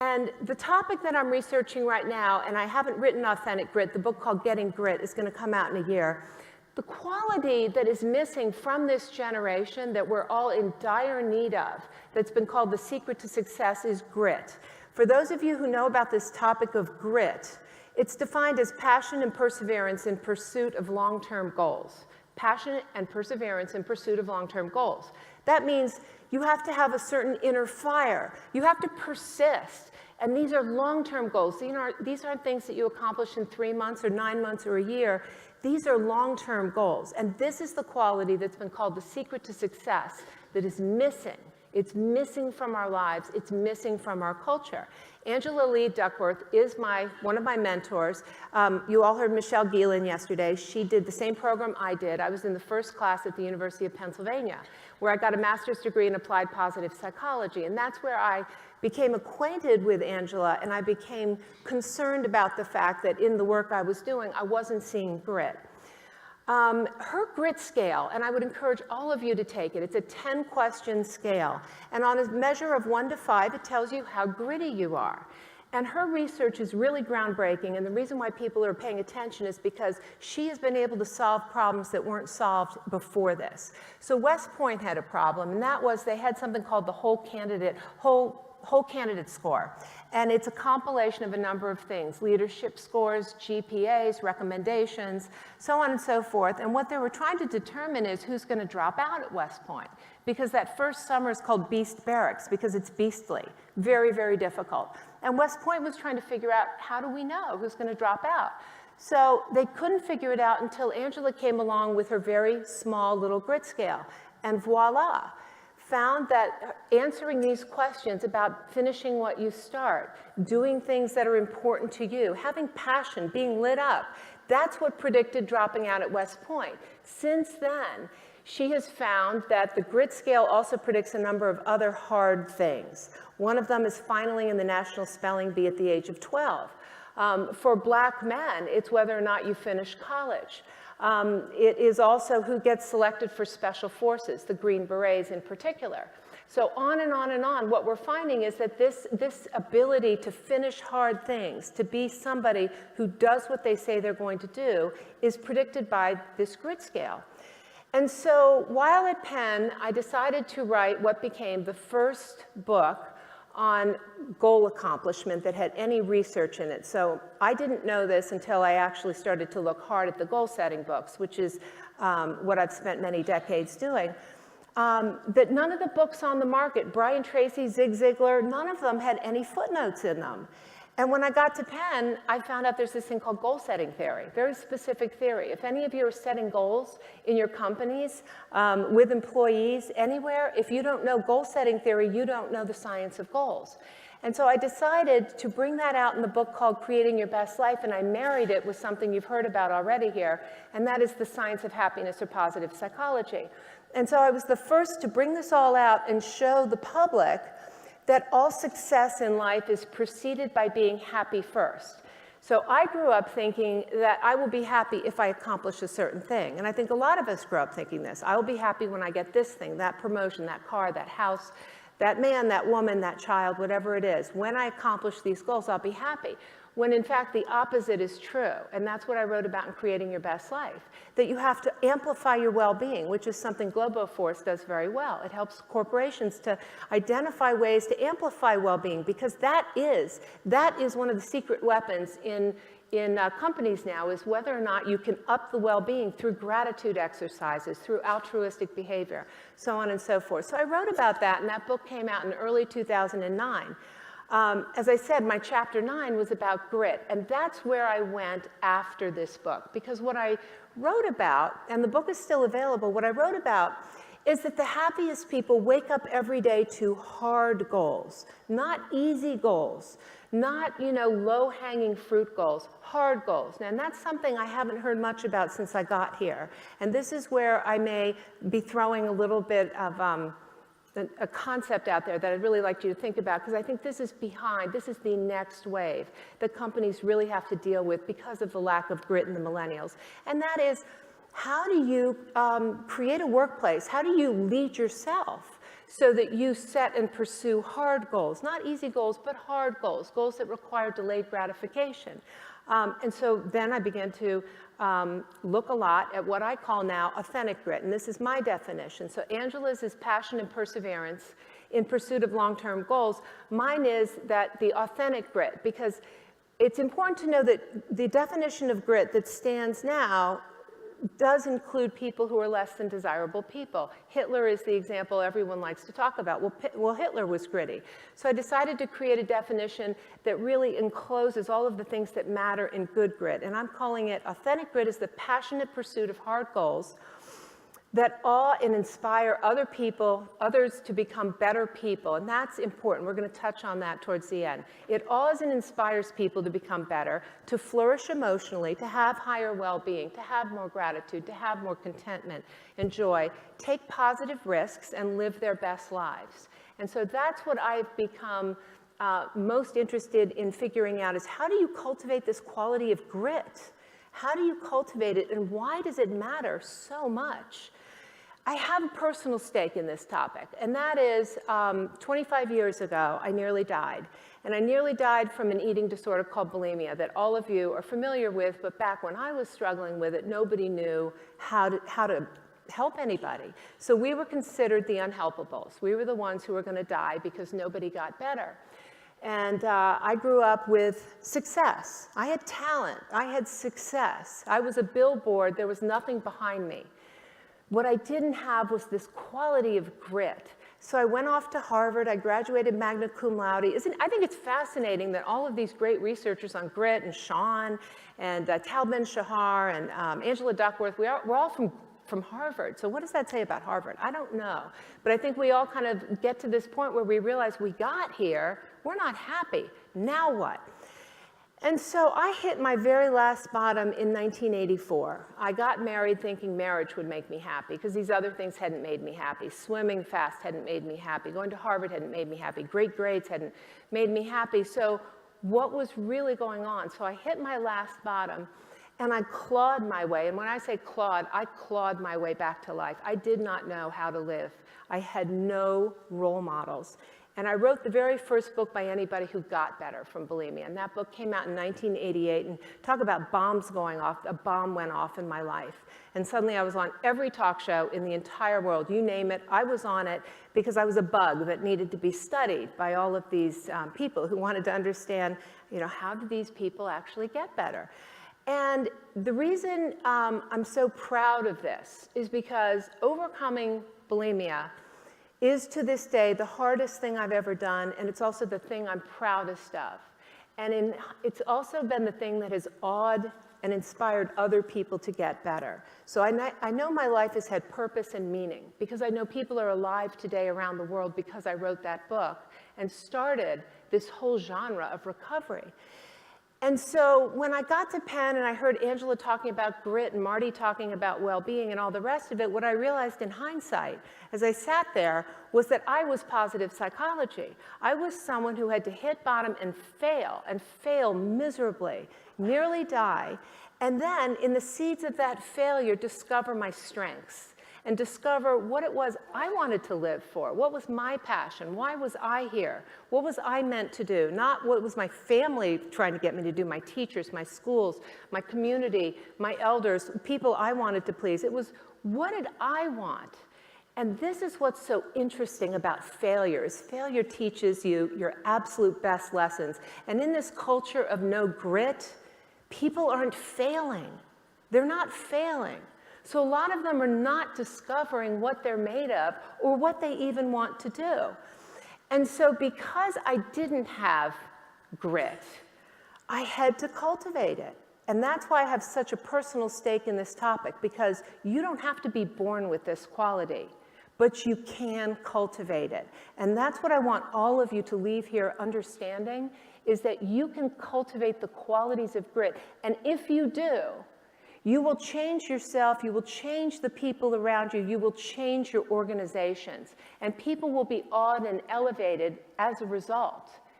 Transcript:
And the topic that I'm researching right now, and I haven't written Authentic Grit, the book called Getting Grit is going to come out in a year. The quality that is missing from this generation that we're all in dire need of, that's been called the secret to success, is grit. For those of you who know about this topic of grit, it's defined as passion and perseverance in pursuit of long-term goals. Passion and perseverance in pursuit of long-term goals. That means you have to have a certain inner fire. You have to persist. And these are long-term goals. These aren't things that you accomplish in 3 months or 9 months or a year. These are long-term goals. And this is the quality that's been called the secret to success that is missing. It's missing from our lives. It's missing from our culture. Angela Lee Duckworth is one of my mentors. You all heard Michelle Geelan yesterday. She did the same program I did. I was in the first class at the University of Pennsylvania, where I got a master's degree in applied positive psychology. And that's where I became acquainted with Angela, and I became concerned about the fact that in the work I was doing, I wasn't seeing grit. Her grit scale, and I would encourage all of you to take it, it's a 10-question scale. And on a measure of 1 to 5, it tells you how gritty you are. And her research is really groundbreaking, and the reason why people are paying attention is because she has been able to solve problems that weren't solved before this. So West Point had a problem, and that was they had something called the whole candidate score. And it's a compilation of a number of things: leadership scores, GPAs, recommendations, so on and so forth. And what they were trying to determine is who's going to drop out at West Point. Because that first summer is called Beast Barracks, because it's beastly. Very, very difficult. And West Point was trying to figure out, how do we know who's going to drop out? So they couldn't figure it out until Angela came along with her very small little grit scale. And voila. Found that answering these questions about finishing what you start, doing things that are important to you, having passion, being lit up, that's what predicted dropping out at West Point. Since then, she has found that the grit scale also predicts a number of other hard things. One of them is finally in the National Spelling Bee at the age of 12. For black men, it's whether or not you finish college. It is also who gets selected for special forces, the Green Berets in particular. So on and on and on, what we're finding is that this ability to finish hard things, to be somebody who does what they say they're going to do, is predicted by this grit scale. And so while at Penn, I decided to write what became the first book on goal accomplishment that had any research in it. So I didn't know this until I actually started to look hard at the goal-setting books, which is what I've spent many decades doing. That none of the books on the market, Brian Tracy, Zig Ziglar, none of them had any footnotes in them. And when I got to Penn, I found out there's this thing called goal-setting theory, very specific theory. If any of you are setting goals in your companies, with employees, anywhere, if you don't know goal-setting theory, you don't know the science of goals. And so I decided to bring that out in the book called Creating Your Best Life, and I married it with something you've heard about already here, and that is the science of happiness or positive psychology. And so I was the first to bring this all out and show the public that all success in life is preceded by being happy first. So I grew up thinking that I will be happy if I accomplish a certain thing. And I think a lot of us grow up thinking this. I will be happy when I get this thing, that promotion, that car, that house, that man, that woman, that child, whatever it is. When I accomplish these goals, I'll be happy. When in fact the opposite is true. And that's what I wrote about in Creating Your Best Life. That you have to amplify your well-being, which is something Globoforce does very well. It helps corporations to identify ways to amplify well-being, because that is one of the secret weapons in companies now, is whether or not you can up the well-being through gratitude exercises, through altruistic behavior, so on and so forth. So I wrote about that, and that book came out in early 2009. As I said, my chapter 9 was about grit, and that's where I went after this book, because what I wrote about, and the book is still available, what I wrote about is that the happiest people wake up every day to hard goals, not easy goals, not, low-hanging fruit goals, hard goals. And that's something I haven't heard much about since I got here. And this is where I may be throwing a little bit of a concept out there that I'd really like you to think about, because I think this is the next wave that companies really have to deal with because of the lack of grit in the millennials. And that is, how do you create a workplace? How do you lead yourself so that you set and pursue hard goals, not easy goals, but hard goals, goals that require delayed gratification. And so then I began to look a lot at what I call now authentic grit, and this is my definition. So Angela's is passion and perseverance in pursuit of long-term goals. Mine is that the authentic grit, because it's important to know that the definition of grit that stands now does include people who are less than desirable people. Hitler is the example everyone likes to talk about. Well, Hitler was gritty. So I decided to create a definition that really encloses all of the things that matter in good grit. And I'm calling it authentic grit is the passionate pursuit of hard goals that awe and inspire others to become better people. And that's important. We're going to touch on that towards the end. It awes and inspires people to become better, to flourish emotionally, to have higher well-being, to have more gratitude, to have more contentment and joy, take positive risks, and live their best lives. And so that's what I've become most interested in figuring out is how do you cultivate this quality of grit? How do you cultivate it, and why does it matter so much? I have a personal stake in this topic, and that is 25 years ago, I nearly died. And I nearly died from an eating disorder called bulimia that all of you are familiar with, but back when I was struggling with it, nobody knew how to help anybody. So we were considered the unhelpables. We were the ones who were going to die because nobody got better. And I grew up with success. I had talent. I had success. I was a billboard. There was nothing behind me. What I didn't have was this quality of grit. So I went off to Harvard. I graduated magna cum laude. I think it's fascinating that all of these great researchers on grit, and Sean, and Tal Ben-Shahar, and Angela Duckworth, we're all from Harvard. So what does that say about Harvard? I don't know. But I think we all kind of get to this point where we realize we got here, we're not happy. Now what? And so I hit my very last bottom in 1984. I got married thinking marriage would make me happy because these other things hadn't made me happy. Swimming fast hadn't made me happy. Going to Harvard hadn't made me happy. Great grades hadn't made me happy. So what was really going on? So I hit my last bottom and I clawed my way. And when I say clawed, I clawed my way back to life. I did not know how to live. I had no role models. And I wrote the very first book by anybody who got better from bulimia. And that book came out in 1988. And talk about bombs going off. A bomb went off in my life. And suddenly I was on every talk show in the entire world. You name it, I was on it because I was a bug that needed to be studied by all of these people who wanted to understand, how do these people actually get better? And the reason I'm so proud of this is because overcoming bulimia is to this day the hardest thing I've ever done, and it's also the thing I'm proudest of. And it's also been the thing that has awed and inspired other people to get better. So I know my life has had purpose and meaning because I know people are alive today around the world because I wrote that book and started this whole genre of recovery. And so when I got to Penn and I heard Angela talking about grit and Marty talking about well-being and all the rest of it, what I realized in hindsight as I sat there was that I was positive psychology. I was someone who had to hit bottom and fail miserably, nearly die, and then in the seeds of that failure discover my strengths and discover what it was I wanted to live for. What was my passion? Why was I here? What was I meant to do? Not what was my family trying to get me to do, my teachers, my schools, my community, my elders, people I wanted to please. It was, what did I want? And this is what's so interesting about failure, is failure teaches you your absolute best lessons. And in this culture of no grit, people aren't failing. They're not failing. So a lot of them are not discovering what they're made of or what they even want to do. And so because I didn't have grit, I had to cultivate it. And that's why I have such a personal stake in this topic, because you don't have to be born with this quality, but you can cultivate it. And that's what I want all of you to leave here understanding, is that you can cultivate the qualities of grit. And if you do, you will change yourself, you will change the people around you, you will change your organizations, and people will be awed and elevated as a result.